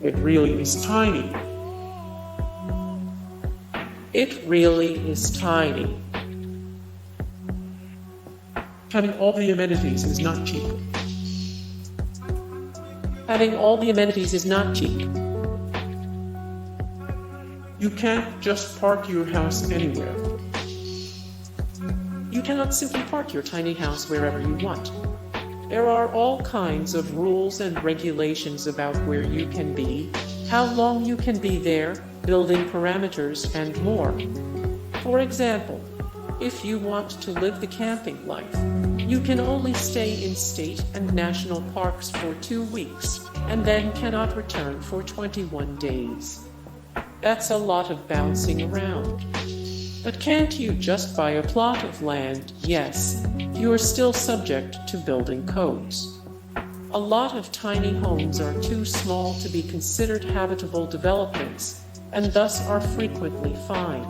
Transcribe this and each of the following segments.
It really is tiny. It really is tiny. Having all the amenities is not cheap. Having all the amenities is not cheap. You can't just park your house anywhere. You cannot simply park your tiny house wherever you want. There are all kinds of rules and regulations about where you can be, how long you can be there, building parameters, and more. For example, if you want to live the camping life, you can only stay in state and national parks for 2 weeks, and then cannot return for 21 days. That's a lot of bouncing around. But can't you just buy a plot of land? Yes, you're still subject to building codes. A lot of tiny homes are too small to be considered habitable developments, and thus are frequently fined.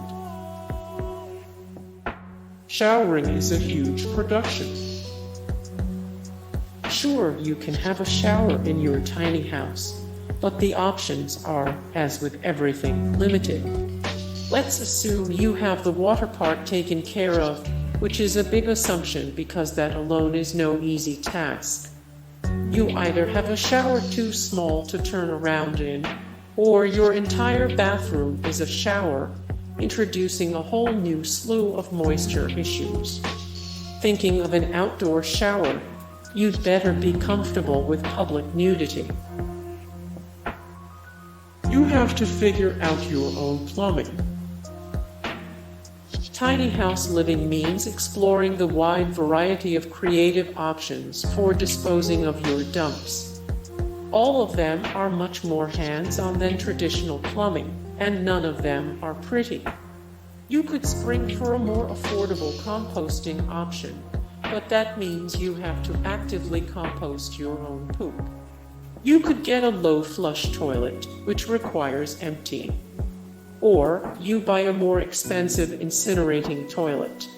Showering is a huge production. Sure, you can have a shower in your tiny house, but the options are, as with everything, limited. Let's assume you have the water part taken care of, which is a big assumption because that alone is no easy task. You either have a shower too small to turn around in, or your entire bathroom is a shower, introducing a whole new slew of moisture issues. Thinking of an outdoor shower, you'd better be comfortable with public nudity. You have to figure out your own plumbing. Tiny house living means exploring the wide variety of creative options for disposing of your dumps. All of them are much more hands-on than traditional plumbing, and none of them are pretty. You could spring for a more affordable composting option, but that means you have to actively compost your own poop. You could get a low-flush toilet, which requires emptying. Or you buy a more expensive incinerating toilet.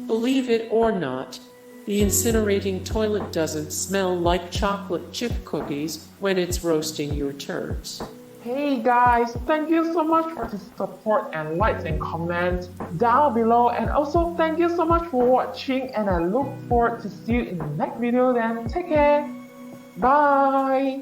Believe it or not, the incinerating toilet doesn't smell like chocolate chip cookies when it's roasting your turds. Hey guys, thank you so much for the support and likes and comments down below, and also thank you so much for watching, and I look forward to see you in the next video. Then take care. Bye.